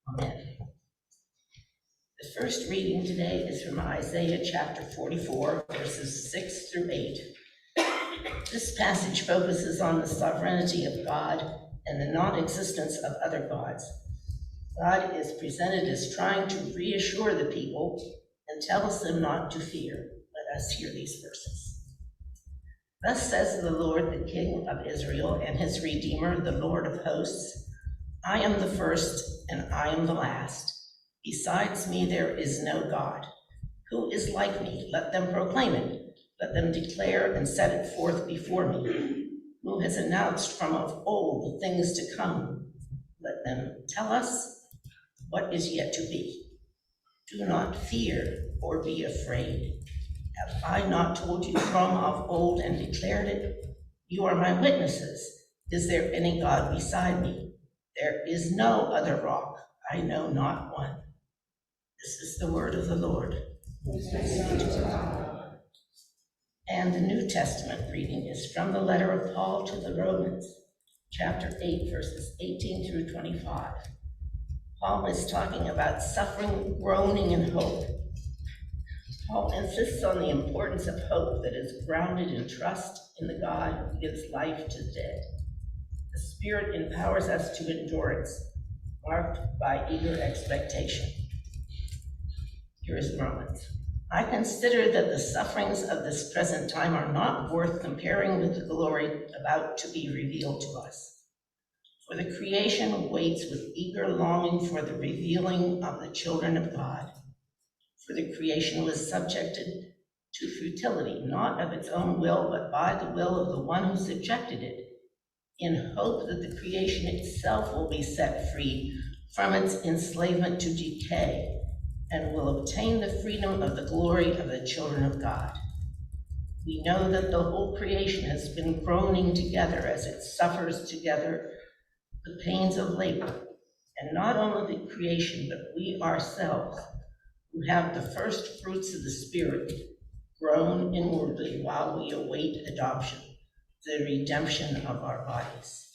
Amen. The first reading today is from Isaiah chapter 44, verses 6 through 8. This passage focuses on the sovereignty of God and the non-existence of other gods. God is presented as trying to reassure the people and tells them not to fear. Let us hear these verses. Thus says the Lord, the King of Israel and his Redeemer, the Lord of hosts, I am the first and I am the last. Besides me there is no God. Who is like me? Let them proclaim it. Let them declare and set it forth before me. Who has announced from of old the things to come? Let them tell us what is yet to be. Do not fear or be afraid. Have I not told you from of old and declared it? You are my witnesses. Is there any God beside me? There is no other rock. I know not one. This is the word of the Lord. And the New Testament reading is from the letter of Paul to the Romans, chapter 8, verses 18 through 25. Paul is talking about suffering, groaning, and hope. Paul insists on the importance of hope that is grounded in trust in the God who gives life to the dead. The Spirit empowers us to endurance, marked by eager expectation. Here is Romans. I consider that the sufferings of this present time are not worth comparing with the glory about to be revealed to us. For the creation waits with eager longing for the revealing of the children of God. For the creation was subjected to futility, not of its own will, but by the will of the one who subjected it, in hope that the creation itself will be set free from its enslavement to decay and will obtain the freedom of the glory of the children of God. We know that the whole creation has been groaning together as it suffers together the pains of labor, and not only the creation, but we ourselves, who have the first fruits of the Spirit, groan inwardly while we await adoption, the redemption of our bodies.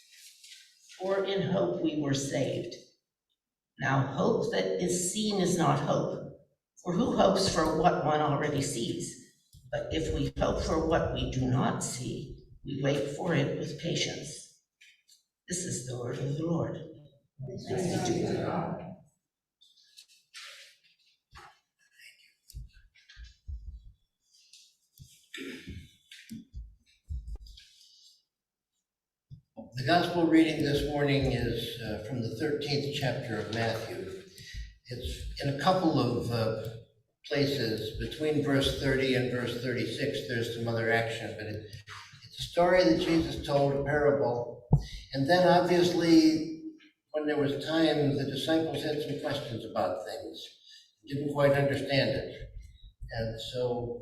For in hope we were saved. Now hope that is seen is not hope, for who hopes for what one already sees? But if we hope for what we do not see, we wait for it with patience. This is the word of the Lord. Thanks be to God. The gospel reading this morning is from the 13th chapter of Matthew. It's in a couple of places between verse 30 and verse 36. There's some other action, but it's a story that Jesus told, a parable. And then obviously, when there was time, the disciples had some questions about things, didn't quite understand it. And so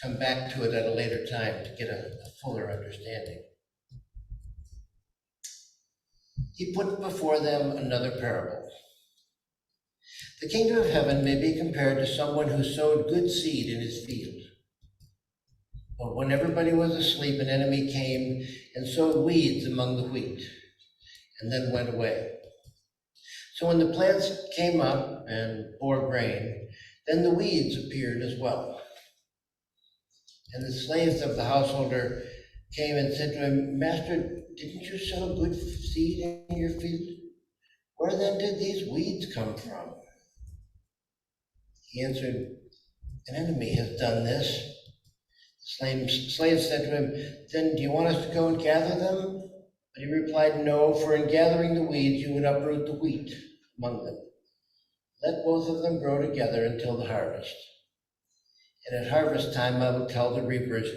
come back to it at a later time to get a fuller understanding. He put before them another parable. The kingdom of heaven may be compared to someone who sowed good seed in his field. But when everybody was asleep, an enemy came and sowed weeds among the wheat, and then went away. So when the plants came up and bore grain, then the weeds appeared as well. And the slaves of the householder came and said to him, Master, didn't you sow good seed in your field? Where then did these weeds come from? He answered, an enemy has done this. The slaves said to him, then do you want us to go and gather them? But he replied, no, for in gathering the weeds you would uproot the wheat among them. Let both of them grow together until the harvest. And at harvest time I will tell the reapers,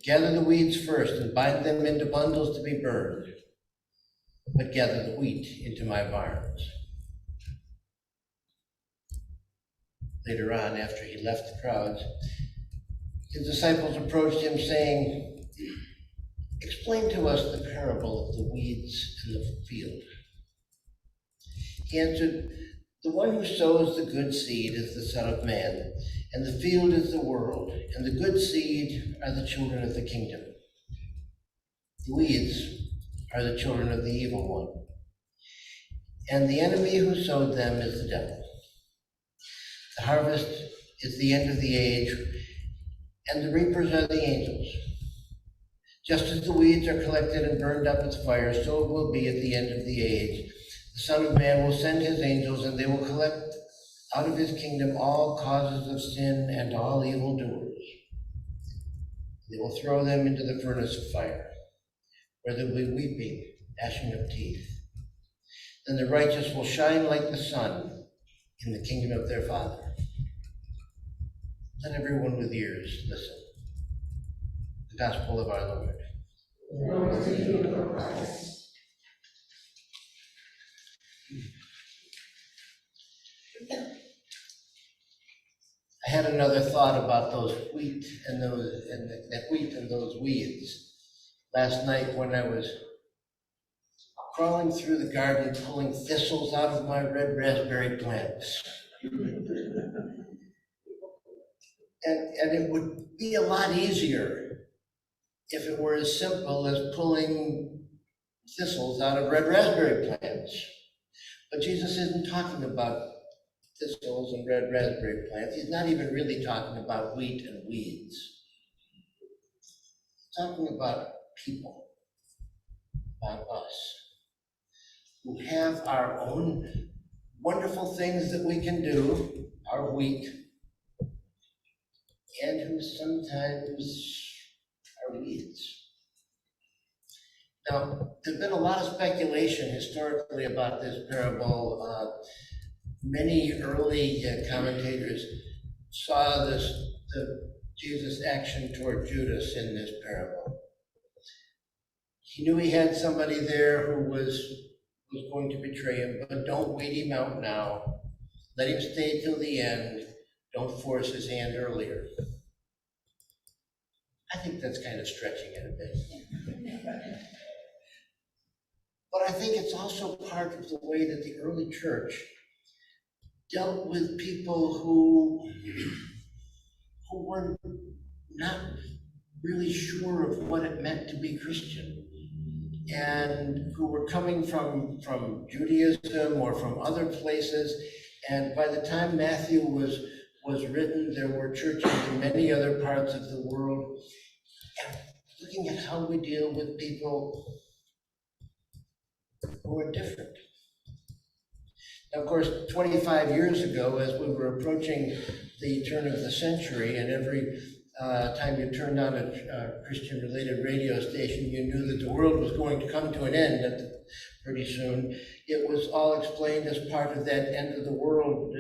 gather the weeds first and bind them into bundles to be burned, but gather the wheat into my barns. Later on, after he left the crowds, his disciples approached him saying, explain to us the parable of the weeds in the field. He answered, the one who sows the good seed is the Son of Man, and the field is the world, and the good seed are the children of the kingdom. The weeds are the children of the evil one. and the enemy who sowed them is the devil. The harvest is the end of the age, and the reapers are the angels. Just as the weeds are collected and burned up with fire, so it will be at the end of the age. The Son of Man will send his angels, and they will collect out of his kingdom all causes of sin and all evildoers. They will throw them into the furnace of fire, where there will be weeping, gnashing of teeth. Then the righteous will shine like the sun in the kingdom of their Father. Let everyone with ears listen. The Gospel of our Lord. Glory to you, Lord Christ. I had another thought about those wheat and that wheat and those weeds last night when I was crawling through the garden, pulling thistles out of my red raspberry plants. And it would be a lot easier if it were as simple as pulling thistles out of red raspberry plants. But Jesus isn't talking about thistles and red raspberry plants. He's not even really talking about wheat and weeds. He's talking about people, about us, who have our own wonderful things that we can do, our wheat, and who sometimes are weeds. Now, there's been a lot of speculation historically about this parable. Many early commentators saw Jesus' action toward Judas in this parable. He knew he had somebody there who was going to betray him, but don't wait him out now. Let him stay till the end. Don't force his hand earlier. I think that's kind of stretching it a bit. But I think it's also part of the way that the early church dealt with people who were not really sure of what it meant to be Christian, and who were coming from Judaism or from other places. And by the time Matthew was written, there were churches in many other parts of the world. And looking at how we deal with people who are different. Now, of course, 25 years ago, as we were approaching the turn of the century, and every time you turned on a Christian-related radio station, you knew that the world was going to come to an end pretty soon. It was all explained as part of that end of the world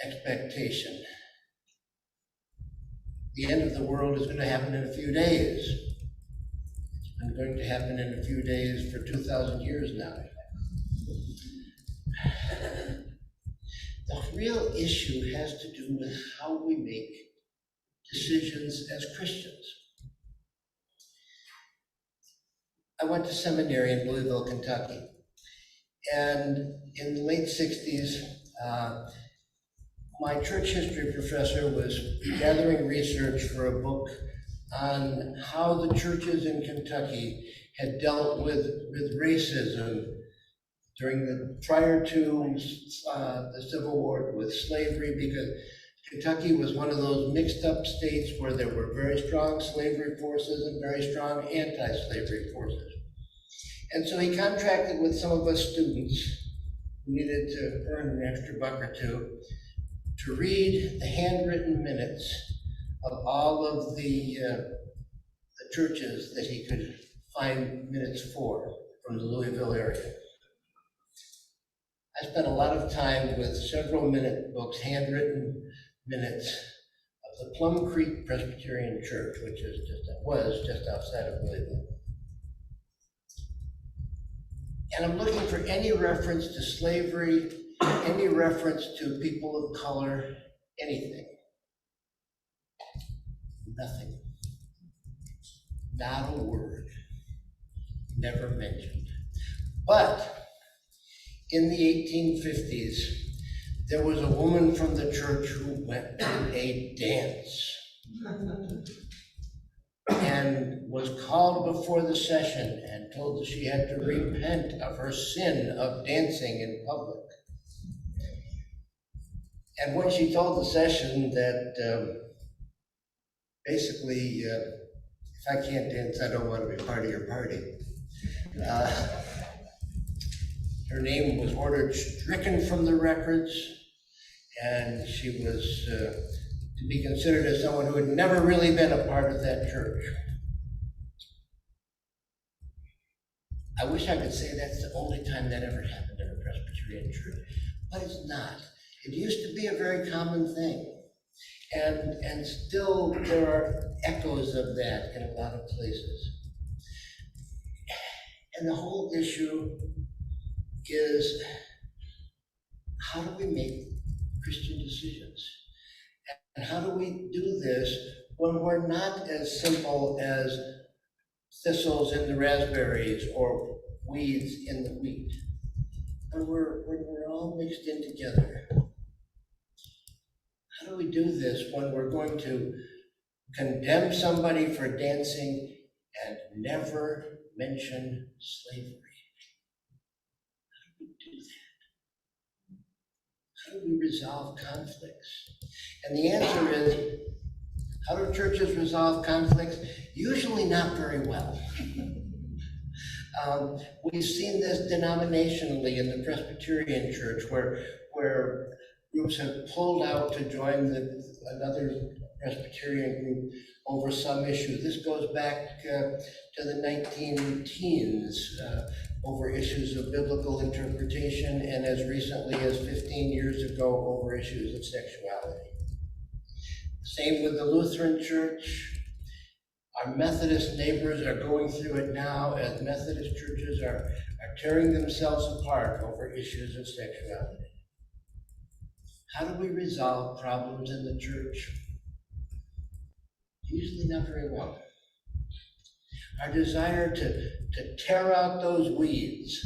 expectation. The end of the world is going to happen in a few days. It's been going to happen in a few days for 2,000 years now. The real issue has to do with how we make decisions as Christians. I went to seminary in Louisville, Kentucky, and in the late 60s, my church history professor was gathering research for a book on how the churches in Kentucky had dealt with racism prior to the Civil War, with slavery, because Kentucky was one of those mixed up states where there were very strong slavery forces and very strong anti-slavery forces. And so he contracted with some of us students who needed to earn an extra buck or two to read the handwritten minutes of all of the churches that he could find minutes for from the Louisville area. I spent a lot of time with several minute books, handwritten minutes of the Plum Creek Presbyterian Church, which was just outside of Louisville. And I'm looking for any reference to slavery, any reference to people of color, anything. Nothing. Not a word. Never mentioned. But in the 1850s, there was a woman from the church who went to a dance. and was called before the session and told that she had to repent of her sin of dancing in public. And when she told the session that basically, if I can't dance, I don't want to be part of your party, her name was ordered stricken from the records, and she was to be considered as someone who had never really been a part of that church. I wish I could say that's the only time that ever happened in a Presbyterian church, but it's not. It used to be a very common thing. And still there are echoes of that in a lot of places. And the whole issue is, how do we make Christian decisions? And how do we do this when we're not as simple as thistles in the raspberries or weeds in the wheat? When we're all mixed in together. How do we do this when we're going to condemn somebody for dancing and never mention slavery? How do we do that? How do we resolve conflicts? And the answer is, how do churches resolve conflicts? Usually not very well. We've seen this denominationally in the Presbyterian Church, where groups have pulled out to join another Presbyterian group over some issue. This goes back to the 19-teens, over issues of biblical interpretation, and as recently as 15 years ago over issues of sexuality. Same with the Lutheran Church. Our Methodist neighbors are going through it now as Methodist churches are tearing themselves apart over issues of sexuality. How do we resolve problems in the church? Usually not very well. Our desire to tear out those weeds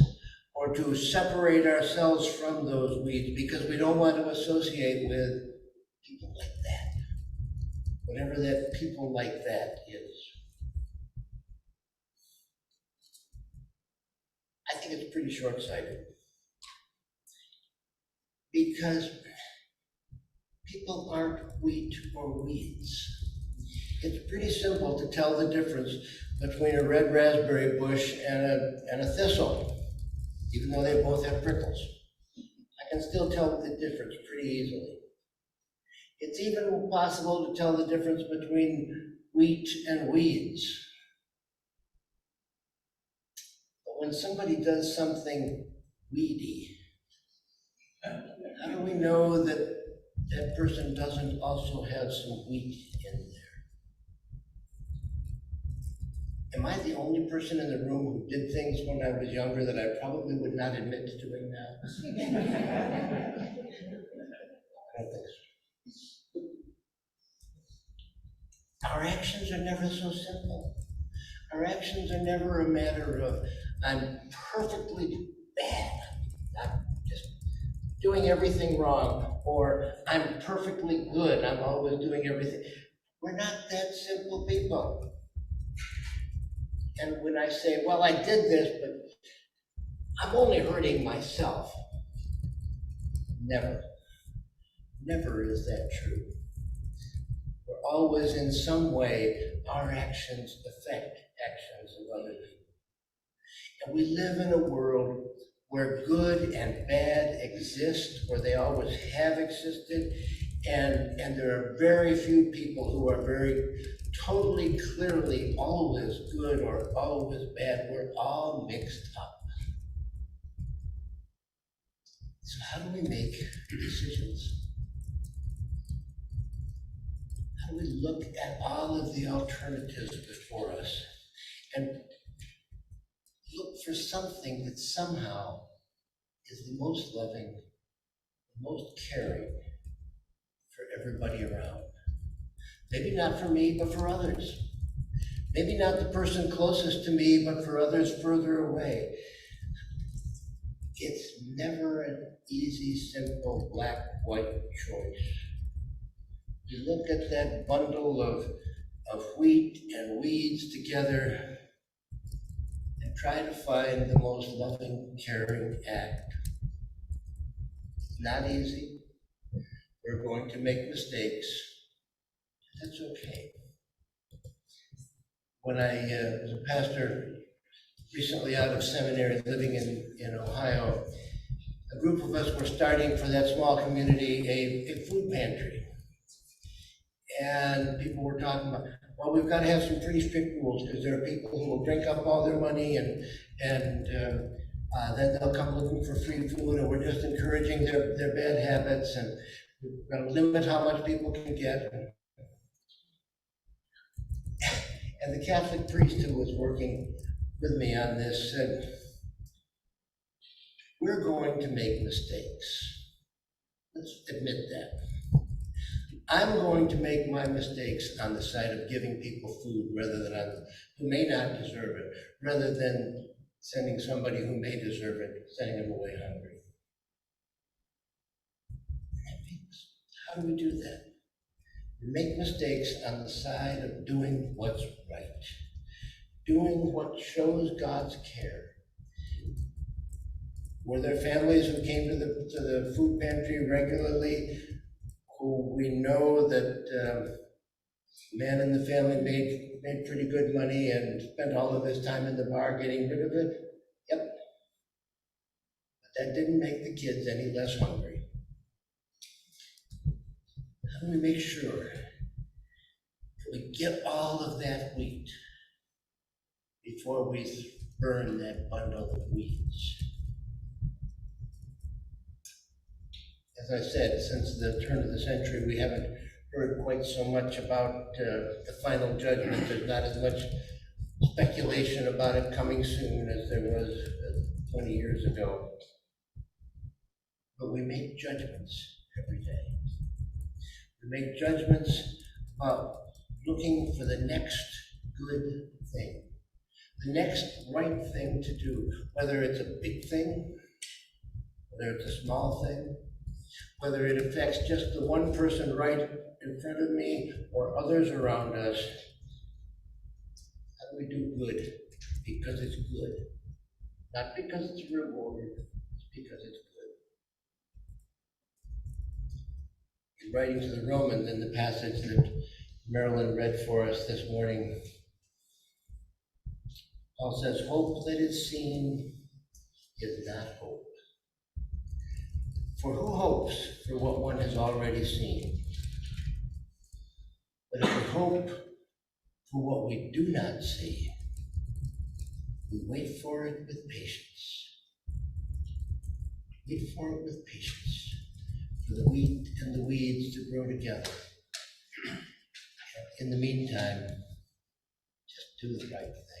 or to separate ourselves from those weeds because we don't want to associate with people like that, whatever that people like that is. I think it's pretty short-sighted because people aren't wheat or weeds. It's pretty simple to tell the difference between a red raspberry bush and a thistle, even though they both have prickles. I can still tell the difference pretty easily. It's even possible to tell the difference between wheat and weeds. But when somebody does something weedy, how do we know that that person doesn't also have some wheat in there? Am I the only person in the room who did things when I was younger that I probably would not admit to doing now? I don't think so. Our actions are never so simple. Our actions are never a matter of, I'm perfectly bad, I'm just doing everything wrong, or I'm perfectly good, I'm always doing everything. We're not that simple people. And when I say, well, I did this, but I'm only hurting myself. Never is that true. We're always in some way, our actions affect actions of other people. And we live in a world where good and bad exist, where they always have existed, and there are very few people who are very totally, clearly, always good or always bad. We're all mixed up. So how do we make decisions? How do we look at all of the alternatives before us and look for something that somehow is the most loving, the most caring for everybody around? Maybe not for me, but for others. Maybe not the person closest to me, but for others further away. It's never an easy, simple, black-white choice. You look at that bundle of of wheat and weeds together and try to find the most loving, caring act. It's not easy. We're going to make mistakes. That's okay. When I was a pastor recently out of seminary living in Ohio, a group of us were starting for that small community a food pantry. And people were talking about, well, we've got to have some pretty strict rules because there are people who will drink up all their money and then they'll come looking for free food, and we're just encouraging their bad habits, and we're going to limit how much people can get. And the Catholic priest who was working with me on this said, we're going to make mistakes. Let's admit that. I'm going to make my mistakes on the side of giving people food rather than who may not deserve it, rather than sending somebody who may deserve it, sending them away hungry. How do we do that? We make mistakes on the side of doing what's right, doing what shows God's care. Were there families who came to the food pantry regularly who we know that the man in the family made pretty good money and spent all of his time in the bar getting rid of it? Yep. But that didn't make the kids any less hungry. How do we make sure that we get all of that wheat before we burn that bundle of weeds? As I said, since the turn of the century, we haven't heard quite so much about the final judgment. There's not as much speculation about it coming soon as there was 20 years ago. But we make judgments every day. We make judgments about looking for the next good thing, the next right thing to do, whether it's a big thing, whether it's a small thing, whether it affects just the one person right in front of me or others around us. How do we do good? Because it's good. Not because it's rewarded, it's because it's good. In writing to the Romans, in the passage that Marilyn read for us this morning, Paul says, hope that is seen is not hope. For who hopes for what one has already seen? But if we hope for what we do not see, we wait for it with patience. Wait for it with patience, for the wheat and the weeds to grow together. In the meantime, just do the right thing.